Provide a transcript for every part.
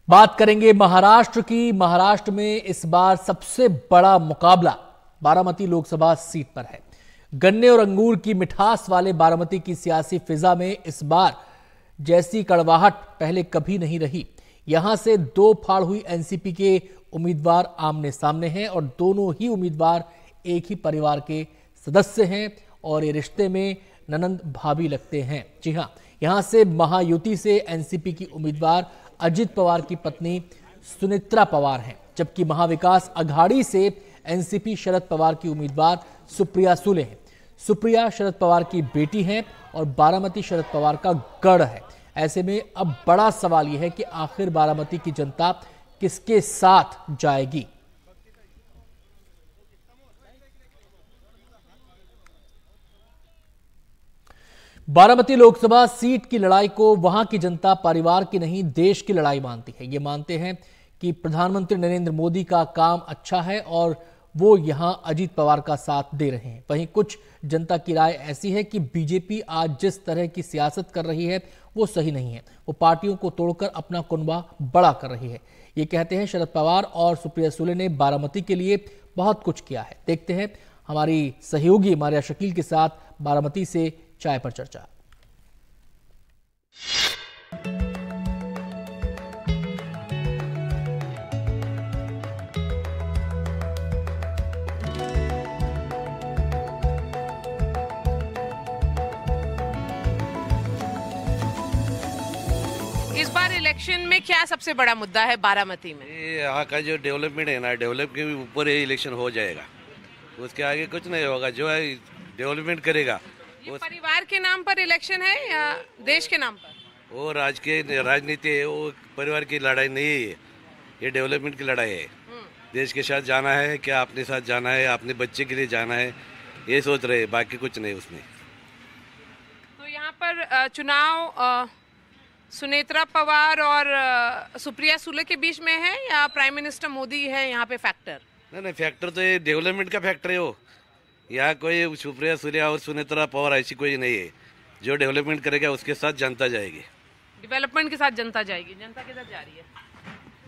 बात करेंगे महाराष्ट्र की। महाराष्ट्र में इस बार सबसे बड़ा मुकाबला बारामती लोकसभा सीट पर है। गन्ने और अंगूर की मिठास वाले बारामती की सियासी फिजा में इस बार जैसी कड़वाहट पहले कभी नहीं रही। यहां से दो फाड़ हुई एनसीपी के उम्मीदवार आमने सामने हैं और दोनों ही उम्मीदवार एक ही परिवार के सदस्य हैं और ये रिश्ते में ननंद भाभी लगते हैं। जी हां, यहां से महायुति से एनसीपी की उम्मीदवार अजित पवार की पत्नी सुनेत्रा पवार हैं, जबकि महाविकास अघाड़ी से एनसीपी शरद पवार की उम्मीदवार सुप्रिया सुले हैं। सुप्रिया शरद पवार की बेटी हैं और बारामती शरद पवार का गढ़ है। ऐसे में अब बड़ा सवाल यह है कि आखिर बारामती की जनता किसके साथ जाएगी। बारामती लोकसभा सीट की लड़ाई को वहां की जनता परिवार की नहीं, देश की लड़ाई मानती है। ये मानते हैं कि प्रधानमंत्री नरेंद्र मोदी का काम अच्छा है और वो यहां अजित पवार का साथ दे रहे हैं। वहीं कुछ जनता की राय ऐसी है कि बीजेपी आज जिस तरह की सियासत कर रही है वो सही नहीं है। वो पार्टियों को तोड़कर अपना कुनबा बड़ा कर रही है। ये कहते हैं शरद पवार और सुप्रिया सुले ने बारामती के लिए बहुत कुछ किया है। देखते हैं हमारी सहयोगी मारिया शकील के साथ बारामती से चाय पर चर्चा। इस बार इलेक्शन में क्या सबसे बड़ा मुद्दा है बारामती में? यहाँ का जो डेवलपमेंट है ना, डेवलप के ऊपर ही इलेक्शन हो जाएगा। उसके आगे कुछ नहीं होगा। जो है डेवलपमेंट करेगा। ये परिवार के नाम पर इलेक्शन है या देश के नाम पर? वो राजनीति है, वो परिवार की लड़ाई नहीं है। ये डेवलपमेंट की लड़ाई है। देश के साथ जाना है, क्या अपने साथ जाना है, अपने बच्चे के लिए जाना है, ये सोच रहे हैं, बाकी कुछ नहीं उसमें। तो यहाँ पर चुनाव सुनेत्रा पवार और सुप्रिया सुले के बीच में है या प्राइम मिनिस्टर मोदी है यहाँ पे फैक्टर? नहीं, फैक्टर तो ये डेवलपमेंट का फैक्टर है। वो यहाँ कोई सुप्रिया सुले और सुनेत्रा पवार ऐसी कोई नहीं है। जो डेवलपमेंट करेगा उसके साथ जनता जाएगी। डेवलपमेंट के साथ जनता जाएगी। जनता के साथ जा रही है।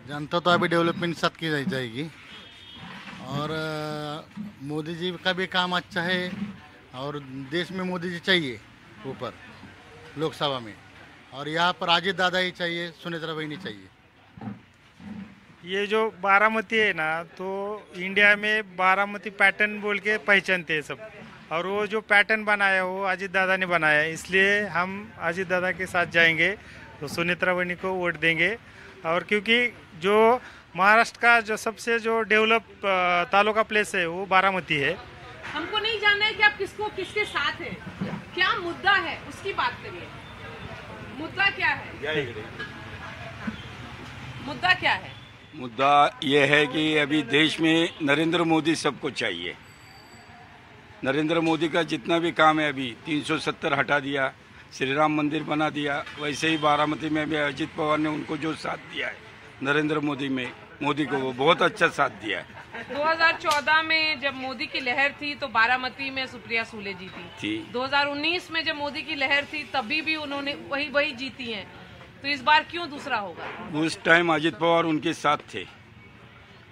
जनता तो अभी डेवलपमेंट के साथ की जाएगी और मोदी जी का भी काम अच्छा है और देश में मोदी जी चाहिए ऊपर लोकसभा में, और यहाँ पर अजित दादा ही चाहिए, सुनेत्रा बहनी चाहिए। ये जो बारामती है ना, तो इंडिया में बारामती पैटर्न बोल के पहचानते हैं सब, और वो जो पैटर्न बनाया वो अजित दादा ने बनाया है। इसलिए हम अजित दादा के साथ जाएंगे, तो सुनेत्रा बहनी को वोट देंगे। और क्योंकि जो महाराष्ट्र का जो सबसे जो डेवलप तालुका प्लेस है वो बारामती है। हमको नहीं जानना है कि आप किसके साथ हैं, क्या मुद्दा है उसकी बात करिए। मुद्दा क्या है? मुद्दा क्या है? मुद्दा ये है कि अभी देश में नरेंद्र मोदी सबको चाहिए। नरेंद्र मोदी का जितना भी काम है, अभी 370 हटा दिया, श्री राम मंदिर बना दिया, वैसे ही बारामती में भी अजित पवार ने उनको जो साथ दिया है नरेंद्र मोदी को वो बहुत अच्छा साथ दिया है। 2014 में जब मोदी की लहर थी तो बारामती में सुप्रिया सुले जीती थी। 2019 में जब मोदी की लहर थी तभी भी उन्होंने वही जीती हैं। तो इस बार क्यों दूसरा होगा? उस टाइम अजित पवार उनके साथ थे।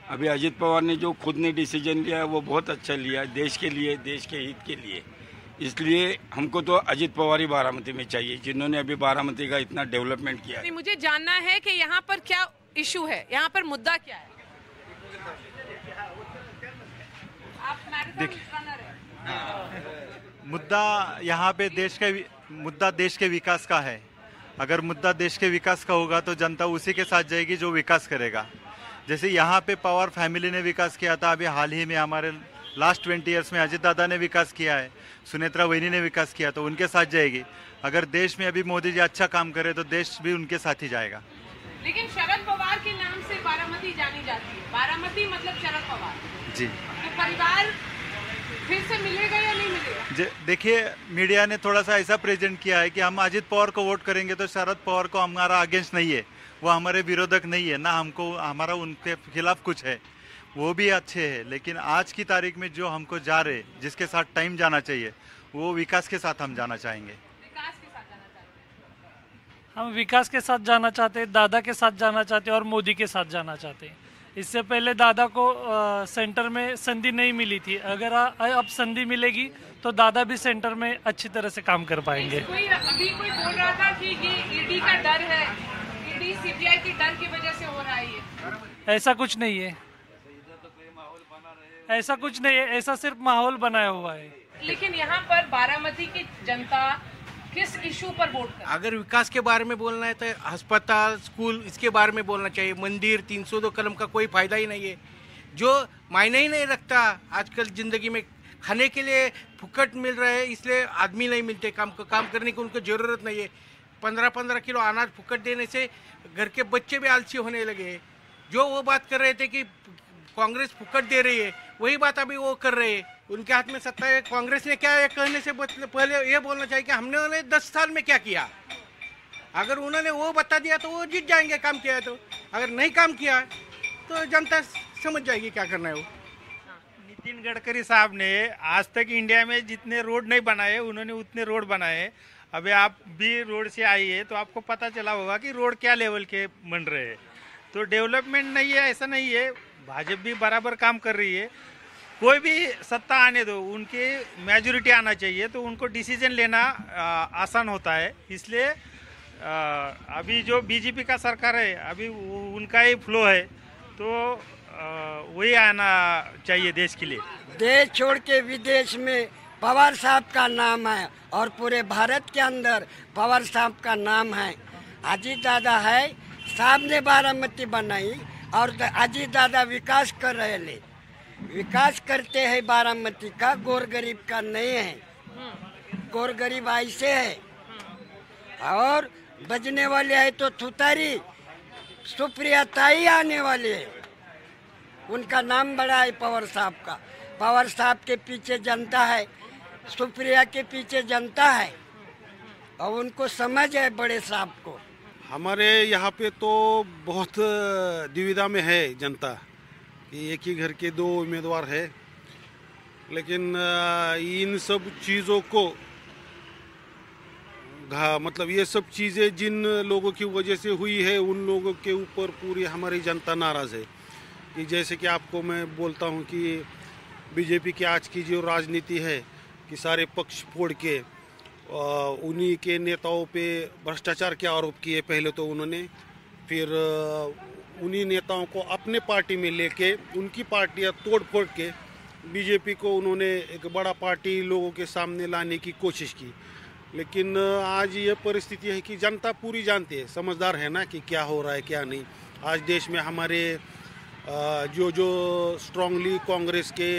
अभी अजित पवार ने जो खुद ने डिसीजन लिया है वो बहुत अच्छा लिया है, देश के लिए, देश के हित के लिए। इसलिए हमको तो अजित पवार ही बारामती में चाहिए, जिन्होंने अभी बारामती का इतना डेवलपमेंट किया है। मुझे जानना है कि यहाँ पर क्या इशू है, यहाँ पर मुद्दा क्या है? आप मैराथन रनर हैं। मुद्दा यहाँ पे मुद्दा देश के विकास का है। अगर मुद्दा देश के विकास का होगा तो जनता उसी के साथ जाएगी जो विकास करेगा। जैसे यहाँ पे पवार फैमिली ने विकास किया था, अभी हाल ही में हमारे लास्ट 20 ईयर्स में अजित दादा ने विकास किया है, सुनेत्रा बहनी ने विकास किया, तो उनके साथ जाएगी। अगर देश में अभी मोदी जी अच्छा काम करे तो देश भी उनके साथ ही जाएगा। लेकिन शरद पवार के नाम से बारामती जानी जाती है। बारामती मतलब शरद पवार जी। तो परिवार फिर से मिलेगा या नहीं मिलेगा? देखिए, मीडिया ने थोड़ा सा ऐसा प्रेजेंट किया है कि हम अजित पवार को वोट करेंगे तो शरद पवार को हमारा अगेंस्ट नहीं है, वो हमारे विरोधक नहीं है ना, हमको हमारा उनके खिलाफ कुछ है, वो भी अच्छे है। लेकिन आज की तारीख में जो हमको जा रहे, जिसके साथ टाइम जाना चाहिए, वो विकास के साथ हम जाना चाहेंगे। विकास के साथ जाना चाहेंगे। हम विकास के साथ जाना चाहते हैं, दादा के साथ जाना चाहते हैं और मोदी के साथ जाना चाहते हैं। इससे पहले दादा को सेंटर में संधि नहीं मिली थी, अगर अब संधि मिलेगी तो दादा भी सेंटर में अच्छी तरह से काम कर पाएंगे। अभी कोई बोल रहा था कि ये ईडी का डर है, ईडी सीबीआई की डर की वजह से हो रहा है ये। ऐसा कुछ नहीं है, ऐसा कुछ नहीं है, ऐसा सिर्फ माहौल बनाया हुआ है। लेकिन यहाँ पर बारामती की जनता किस इशू पर वोट करे? अगर विकास के बारे में बोलना है तो अस्पताल, स्कूल, इसके बारे में बोलना चाहिए। मंदिर, 302 कलम का कोई फायदा ही नहीं है, जो मायने ही नहीं रखता। आजकल जिंदगी में खाने के लिए फुकट मिल रहा है, इसलिए आदमी नहीं मिलते, काम करने की उनको जरूरत नहीं है। 15-15 किलो अनाज फुकट देने से घर के बच्चे भी आलसी होने लगे। जो वो बात कर रहे थे कि कांग्रेस फुकट दे रही है, वही बात अभी वो कर रहे हैं। उनके हाथ में सत्ता है। कांग्रेस ने क्या है कहने से पहले ये बोलना चाहिए कि हमने 10 साल में क्या किया। अगर उन्होंने वो बता दिया तो वो जीत जाएंगे, काम किया है तो। अगर नहीं काम किया तो जनता समझ जाएगी क्या करना है वो। नितिन गडकरी साहब ने आज तक इंडिया में जितने रोड नहीं बनाए, उन्होंने उतने रोड बनाए। अभी आप भी रोड से आई है तो आपको पता चला होगा कि रोड क्या लेवल के बन रहे हैं। तो डेवलपमेंट नहीं है ऐसा नहीं है, भाजपा भी बराबर काम कर रही है। कोई भी सत्ता आने दो, उनके मेजॉरिटी आना चाहिए तो उनको डिसीजन लेना आसान होता है। इसलिए अभी जो बीजेपी का सरकार है, अभी उनका ही फ्लो है, तो वही आना चाहिए देश के लिए। देश छोड़ के विदेश में पवार साहब का नाम है और पूरे भारत के अंदर पवार साहब का नाम है। अजीत दादा है, साहब ने बारामती बनाई और अजीत दादा विकास कर रहे ले, विकास करते हैं बारामती का, गोर गरीब का नहीं है। गोर गरीब ऐसे है। और बजने वाले है तो थुतारी सुप्रिया ताई आने वाले है, उनका नाम बड़ा है पवार साहब का। पवार साहब के पीछे जनता है, सुप्रिया के पीछे जनता है और उनको समझ है बड़े साहब को। हमारे यहाँ पे तो बहुत दुविधा में है जनता कि एक ही घर के 2 उम्मीदवार है, लेकिन इन सब चीज़ों को मतलब ये सब चीज़ें जिन लोगों की वजह से हुई है उन लोगों के ऊपर पूरी हमारी जनता नाराज़ है। कि जैसे कि आपको मैं बोलता हूँ कि बीजेपी की आज की जो राजनीति है कि सारे पक्ष फोड़ के उन्हीं के नेताओं पे भ्रष्टाचार के आरोप किए पहले तो उन्होंने, फिर उन्हीं नेताओं को अपने पार्टी में लेके उनकी पार्टियां तोड़ फोड़ के बीजेपी को उन्होंने एक बड़ा पार्टी लोगों के सामने लाने की कोशिश की। लेकिन आज ये परिस्थिति है कि जनता पूरी जानती है, समझदार है ना कि क्या हो रहा है क्या नहीं। आज देश में हमारे जो स्ट्रांगली कांग्रेस के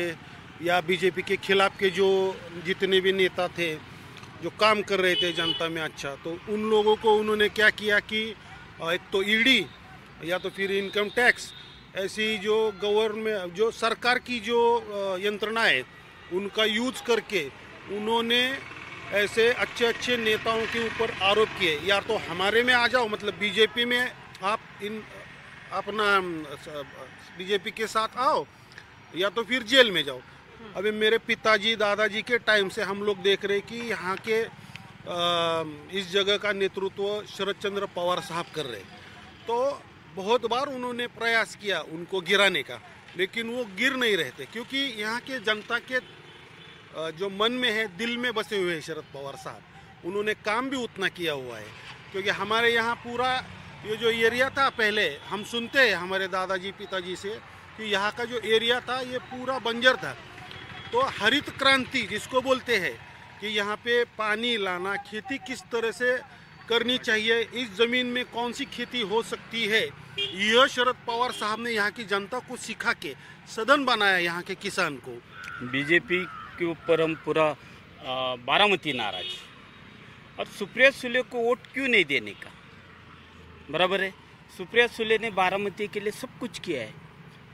या बीजेपी के खिलाफ के जो जितने भी नेता थे जो काम कर रहे थे जनता में, अच्छा तो उन लोगों को उन्होंने क्या किया कि एक तो ईडी या तो फिर इनकम टैक्स, ऐसी जो गवर्नमेंट जो सरकार की जो यंत्रणा है उनका यूज करके उन्होंने ऐसे अच्छे अच्छे नेताओं के ऊपर आरोप किए। या तो हमारे में आ जाओ, मतलब बीजेपी में आप अपना बीजेपी के साथ आओ, या तो फिर जेल में जाओ। अभी मेरे पिताजी दादाजी के टाइम से हम लोग देख रहे हैं कि यहाँ के इस जगह का नेतृत्व शरद चंद्र पवार साहब कर रहे। तो बहुत बार उन्होंने प्रयास किया उनको गिराने का, लेकिन वो गिर नहीं रहते क्योंकि यहाँ के जनता के जो मन में है, दिल में बसे हुए हैं शरद पवार साहब। उन्होंने काम भी उतना किया हुआ है क्योंकि हमारे यहाँ पूरा ये जो एरिया था, पहले हम सुनते हैं हमारे दादाजी पिताजी से कि यहाँ का जो एरिया था ये पूरा बंजर था। तो हरित क्रांति जिसको बोलते हैं कि यहाँ पे पानी लाना, खेती किस तरह से करनी चाहिए, इस ज़मीन में कौन सी खेती हो सकती है, यह शरद पवार साहब ने यहाँ की जनता को सिखा के सदन बनाया यहाँ के किसान को। बीजेपी के ऊपर हम पूरा बारामती नाराज, और सुप्रिया सुले को वोट क्यों नहीं देने का, बराबर है। सुप्रिया सुले ने बारामती के लिए सब कुछ किया है।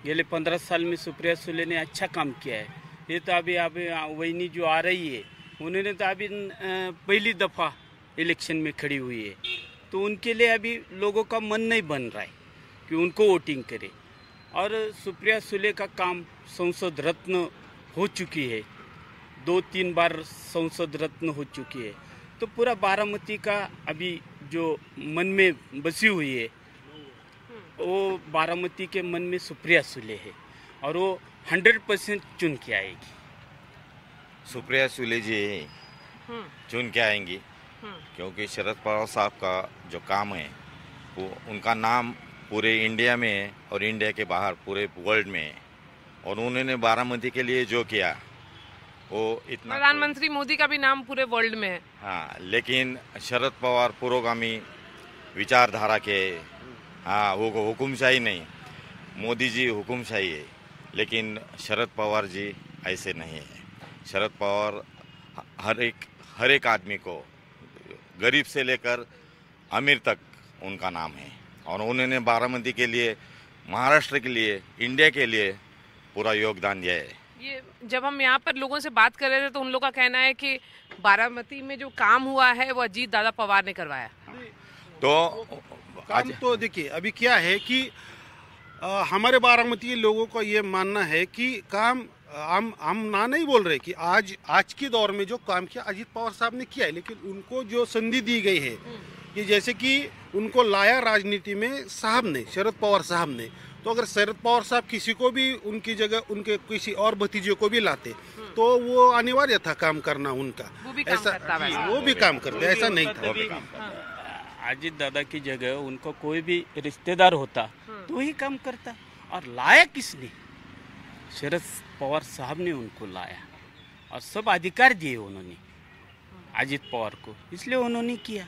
गेले 15 साल में सुप्रिया सुले ने अच्छा काम किया है। ये तो अभी वहीनी जो आ रही है उन्होंने तो अभी पहली दफ़ा इलेक्शन में खड़ी हुई है, तो उनके लिए अभी लोगों का मन नहीं बन रहा है कि उनको वोटिंग करे। और सुप्रिया सुले का काम संसद रत्न हो चुकी है, 2-3 बार संसद रत्न हो चुकी है। तो पूरा बारामती का अभी जो मन में बसी हुई है वो बारामती के मन में सुप्रिया सुले है और वो 100% चुन के आएगी। सुप्रिया सुले जी चुन के आएंगी क्योंकि शरद पवार साहब का जो काम है वो उनका नाम पूरे इंडिया में है और इंडिया के बाहर पूरे वर्ल्ड में है और उन्होंने बारामती के लिए जो किया वो इतना। प्रधानमंत्री मोदी का भी नाम पूरे वर्ल्ड में है। हाँ, लेकिन शरद पवार पुरोगामी विचारधारा के, हाँ वो हुकुमशाही नहीं, मोदी जी हुकुमशाही है, लेकिन शरद पवार जी ऐसे नहीं है। शरद पवार हर एक आदमी को, गरीब से लेकर अमीर तक उनका नाम है और उन्होंने बारामती के लिए, महाराष्ट्र के लिए, इंडिया के लिए पूरा योगदान दिया है। ये जब हम यहाँ पर लोगों से बात कर रहे थे तो उन लोगों का कहना है कि बारामती में जो काम हुआ है वो अजीत दादा पवार ने करवाया। तो काम तो देखिए अभी क्या है कि हमारे बारामती लोगों का ये मानना है कि काम हम ना नहीं बोल रहे कि आज के दौर में जो काम किया अजीत पवार साहब ने किया है, लेकिन उनको जो संधि दी गई है कि जैसे कि उनको लाया राजनीति में साहब ने, शरद पवार साहब ने, तो अगर शरद पवार साहब किसी को भी उनकी जगह उनके किसी और भतीजे को भी लाते तो वो अनिवार्य था काम करना उनका। वो भी काम करते, ऐसा नहीं था। अजीत दादा की जगह उनको कोई भी रिश्तेदार होता तो वही काम करता। और लाया किसने? शरद पवार साहब ने उनको लाया और सब अधिकार दिए उन्होंने अजीत पवार को, इसलिए उन्होंने किया।